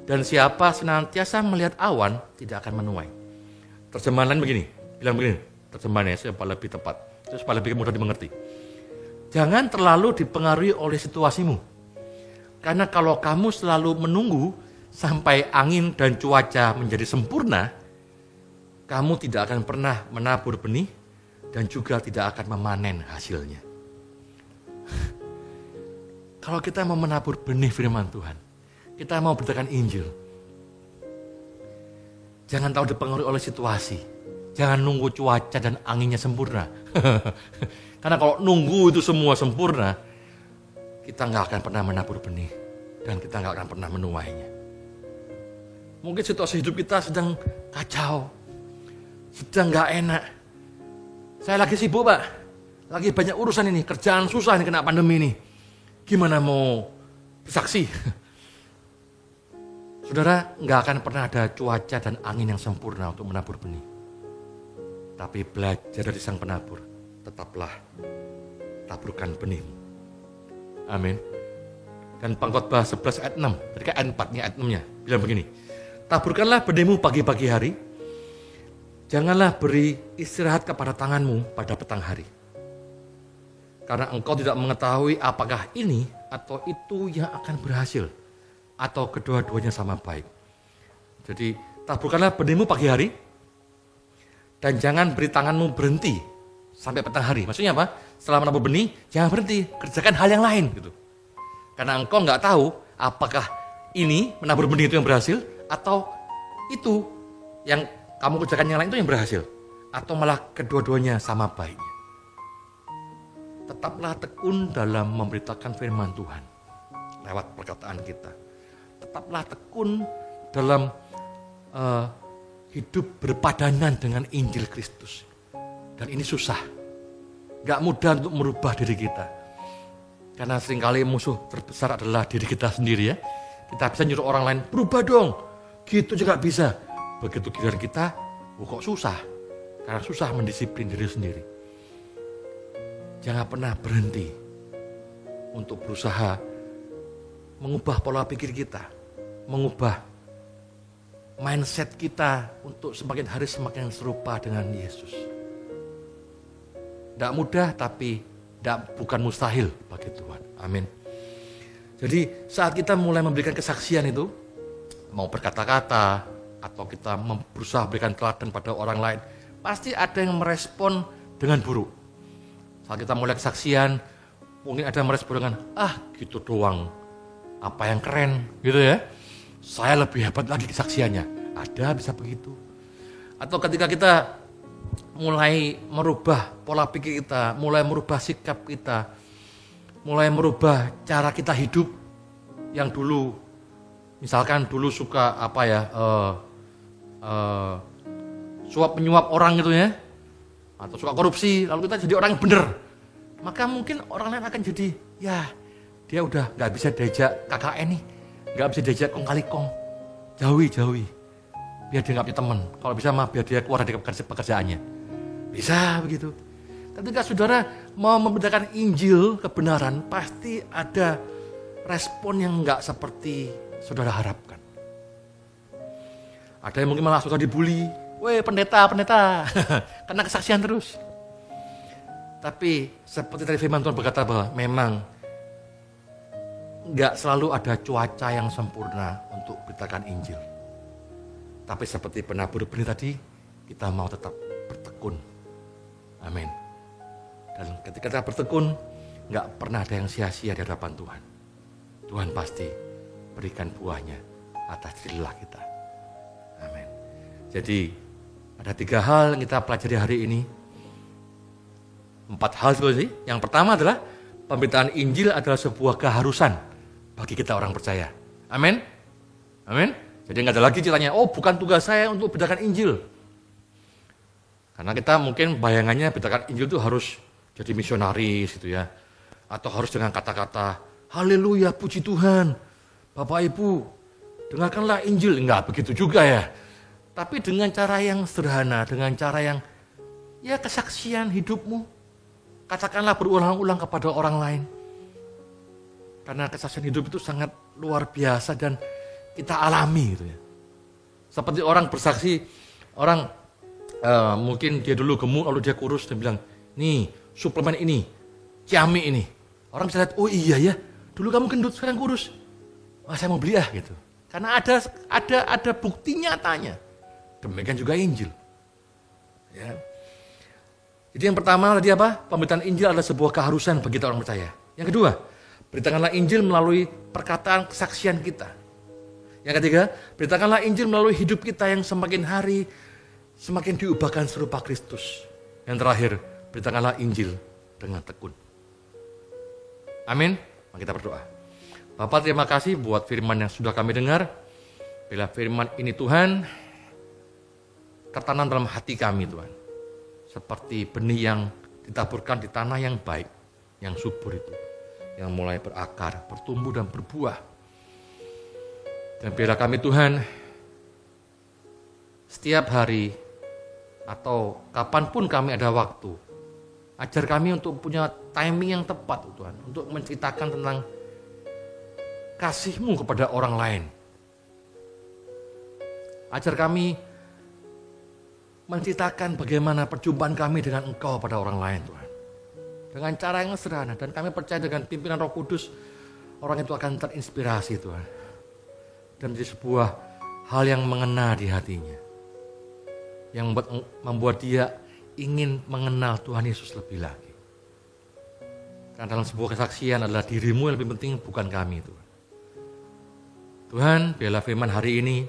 dan siapa senantiasa melihat awan tidak akan menuai. Terjemahan lain begini, bilang begini, terjemahannya supaya lebih tepat, supaya lebih mudah dimengerti. Jangan terlalu dipengaruhi oleh situasimu. Karena kalau kamu selalu menunggu sampai angin dan cuaca menjadi sempurna, kamu tidak akan pernah menabur benih dan juga tidak akan memanen hasilnya. Kalau kita mau menabur benih firman Tuhan, kita mau beritakan Injil, jangan tahu dipengaruhi oleh situasi. Jangan nunggu cuaca dan anginnya sempurna. Karena kalau nunggu itu semua sempurna, kita nggak akan pernah menabur benih. dan kita nggak akan pernah menuainya. Mungkin situasi hidup kita sedang kacau, sedang nggak enak. Saya lagi sibuk Pak, lagi banyak urusan ini, kerjaan susah nih kena pandemi ini. Gimana mau bersaksi? Saudara, nggak akan pernah ada cuaca dan angin yang sempurna untuk menabur benih. Tapi belajar dari sang penabur, tetaplah taburkan benih. Amin. Dan Pengkhotbah 11 ayat 6, tadi kan ayat 4 nya ayat 6-nya, bilang begini. Taburkanlah benihmu pagi-pagi hari, janganlah beri istirahat kepada tanganmu pada petang hari. Karena engkau tidak mengetahui apakah ini atau itu yang akan berhasil, atau kedua-duanya sama baik. Jadi taburkanlah benihmu pagi hari, dan jangan beri tanganmu berhenti sampai petang hari. Maksudnya apa? Setelah menabur benih, jangan berhenti, kerjakan hal yang lain gitu. Karena engkau nggak tahu apakah ini menabur benih itu yang berhasil, atau itu yang kamu kerjakan yang lain itu yang berhasil, atau malah kedua-duanya sama baiknya. Tetaplah tekun dalam memberitakan firman Tuhan lewat perkataan kita. Tetaplah tekun dalam hidup berpadanan dengan Injil Kristus. Dan ini susah, gak mudah untuk merubah diri kita. Karena seringkali musuh terbesar adalah diri kita sendiri ya. Kita bisa nyuruh orang lain, berubah dong. Gitu juga bisa. Begitu giliran kita, kok susah. Karena susah mendisiplin diri sendiri. Jangan pernah berhenti untuk berusaha mengubah pola pikir kita. Mengubah mindset kita untuk semakin hari semakin serupa dengan Yesus. Tidak mudah tapi bukan mustahil bagi Tuhan. Amin. Jadi saat kita mulai memberikan kesaksian itu, mau berkata-kata atau kita berusaha berikan teladan pada orang lain, pasti ada yang merespon dengan buruk. Saat kita mulai kesaksian, mungkin ada yang merespon dengan, gitu doang, apa yang keren gitu ya. Saya lebih hebat lagi kesaksiannya. Ada bisa begitu. Atau ketika kita mulai merubah pola pikir kita, mulai merubah sikap kita, mulai merubah cara kita hidup yang dulu, misalkan dulu suka suap menyuap orang gitu ya, atau suka korupsi, lalu kita jadi orang yang benar, maka mungkin orang lain akan jadi, ya dia udah nggak bisa diajak KKN nih, nggak bisa diajak kong kali kong, jauhi, biar dia nggak punya teman, kalau bisa mah biar dia keluar dari pekerjaannya, bisa begitu. Ketika saudara mau memberitakan Injil kebenaran, pasti ada respon yang nggak seperti saudara harapkan. Ada yang mungkin malah suka dibully, weh pendeta, karena kesaksian terus. Tapi seperti tadi firman Tuhan berkata bahwa memang nggak selalu ada cuaca yang sempurna untuk beritakan Injil. Tapi seperti penabur benih tadi, kita mau tetap bertekun. Amin. Dan ketika kita bertekun, nggak pernah ada yang sia-sia di hadapan Tuhan. Tuhan pasti berikan buahnya atas jerih lelah kita. Amin. Jadi ada 3 hal yang kita pelajari hari ini. 4 hal sebenarnya. Yang pertama adalah pemberitaan Injil adalah sebuah keharusan bagi kita orang percaya. Amin. Amin. Jadi nggak ada lagi ceritanya, bukan tugas saya untuk beritakan Injil. Karena kita mungkin bayangannya beritakan Injil itu harus jadi misionaris gitu ya. Atau harus dengan kata-kata, haleluya, puji Tuhan. Bapak Ibu, dengarkanlah Injil. Enggak begitu juga ya. Tapi dengan cara yang sederhana, dengan cara yang ya kesaksian hidupmu. Katakanlah berulang-ulang kepada orang lain. Karena kesaksian hidup itu sangat luar biasa dan kita alami gitu ya. Seperti orang bersaksi, orang mungkin dia dulu gemuk lalu dia kurus dan bilang, nih suplemen ini, ciami ini. Orang bisa lihat, oh iya ya, dulu kamu gendut sekarang kurus. Wah saya mau beli gitu. Karena ada bukti nyatanya. Demikian juga Injil. Ya. Jadi yang pertama tadi apa? Pemberitaan Injil adalah sebuah keharusan bagi kita orang percaya. Yang kedua, beritakanlah Injil melalui perkataan kesaksian kita. Yang ketiga, beritakanlah Injil melalui hidup kita yang semakin hari semakin diubahkan serupa Kristus. Yang terakhir, beritakanlah Injil dengan tekun. Amin. Mari kita berdoa. Bapak, terima kasih buat firman yang sudah kami dengar. Bila firman ini Tuhan tertanam dalam hati kami Tuhan. Seperti benih yang ditaburkan di tanah yang baik, yang subur itu. Yang mulai berakar, bertumbuh dan berbuah. Dan biarlah kami Tuhan, setiap hari atau kapanpun kami ada waktu, ajar kami untuk punya timing yang tepat Tuhan. Untuk menceritakan tentang kasih-Mu kepada orang lain. Ajar kami menceritakan bagaimana perjumpaan kami dengan Engkau pada orang lain Tuhan. Dengan cara yang sederhana, dan kami percaya dengan pimpinan Roh Kudus, orang itu akan terinspirasi Tuhan. Dan menjadi sebuah hal yang mengena di hatinya. Yang membuat dia ingin mengenal Tuhan Yesus lebih lagi. Karena dalam sebuah kesaksian adalah dirimu yang lebih penting, bukan kami Tuhan. Tuhan, biarlah firman hari ini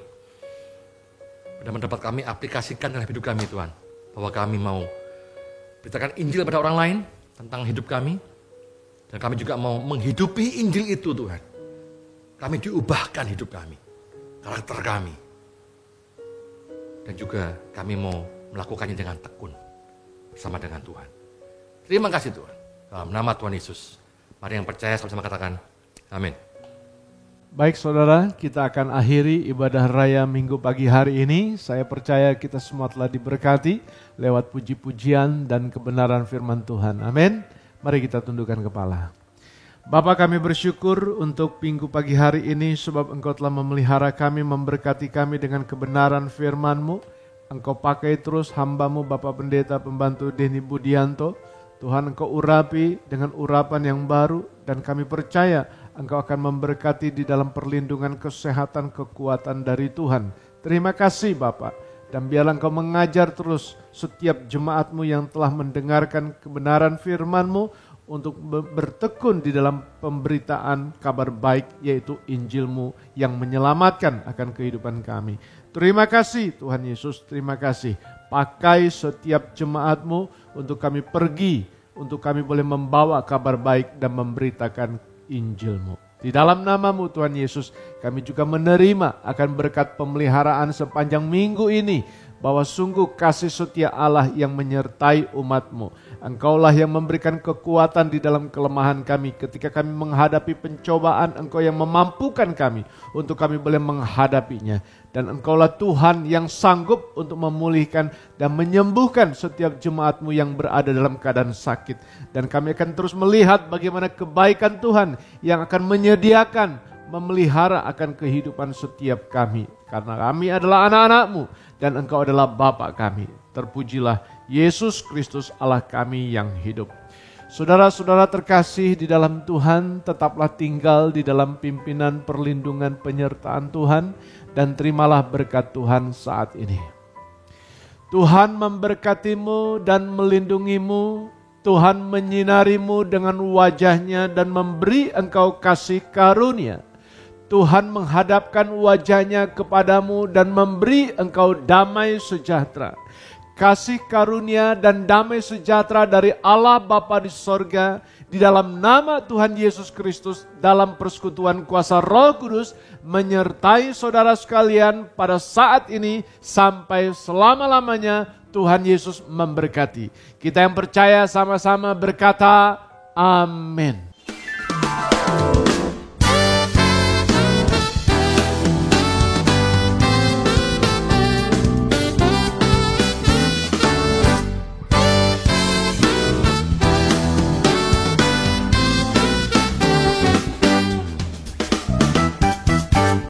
dapat kami aplikasikan dalam hidup kami Tuhan. Bahwa kami mau beritakan Injil pada orang lain tentang hidup kami. Dan kami juga mau menghidupi Injil itu Tuhan. Kami diubahkan hidup kami, karakter kami. Dan juga kami mau melakukannya dengan tekun bersama dengan Tuhan. Terima kasih Tuhan. Dalam nama Tuhan Yesus. Mari yang percaya sama-sama katakan amin. Baik saudara, kita akan akhiri ibadah raya minggu pagi hari ini. Saya percaya kita semua telah diberkati lewat puji-pujian dan kebenaran firman Tuhan. Amin. Mari kita tundukkan kepala. Bapa, kami bersyukur untuk minggu pagi hari ini sebab Engkau telah memelihara kami, memberkati kami dengan kebenaran firman-Mu. Engkau pakai terus hamba-Mu Bapak Pendeta Pembantu Denny Budianto. Tuhan, Engkau urapi dengan urapan yang baru dan kami percaya Engkau akan memberkati di dalam perlindungan kesehatan kekuatan dari Tuhan. Terima kasih Bapak. Dan biarlah Engkau mengajar terus setiap jemaat-Mu yang telah mendengarkan kebenaran firman-Mu untuk bertekun di dalam pemberitaan kabar baik, yaitu Injil-Mu yang menyelamatkan akan kehidupan kami. Terima kasih Tuhan Yesus, terima kasih. Pakai setiap jemaat-Mu untuk kami pergi, untuk kami boleh membawa kabar baik dan memberitakan Injil-Mu. Di dalam nama-Mu Tuhan Yesus, kami juga menerima akan berkat pemeliharaan sepanjang minggu ini, bahwa sungguh kasih setia Allah yang menyertai umat-Mu. Engkaulah yang memberikan kekuatan di dalam kelemahan kami. Ketika kami menghadapi pencobaan, Engkau yang memampukan kami untuk kami boleh menghadapinya. Dan Engkaulah Tuhan yang sanggup untuk memulihkan dan menyembuhkan setiap jemaat-Mu yang berada dalam keadaan sakit. Dan kami akan terus melihat bagaimana kebaikan Tuhan yang akan menyediakan, memelihara akan kehidupan setiap kami. Karena kami adalah anak-anak-Mu dan Engkau adalah Bapa kami. Terpujilah Yesus Kristus Allah kami yang hidup. Saudara-saudara terkasih di dalam Tuhan, tetaplah tinggal di dalam pimpinan perlindungan penyertaan Tuhan dan terimalah berkat Tuhan saat ini. Tuhan memberkatimu dan melindungimu. Tuhan menyinarimu dengan wajah-Nya dan memberi engkau kasih karunia. Tuhan menghadapkan wajah-Nya kepadamu dan memberi engkau damai sejahtera. Kasih karunia dan damai sejahtera dari Allah Bapa di sorga, di dalam nama Tuhan Yesus Kristus, dalam persekutuan kuasa Roh Kudus, menyertai saudara sekalian pada saat ini sampai selama-lamanya. Tuhan Yesus memberkati. Kita yang percaya sama-sama berkata, amin.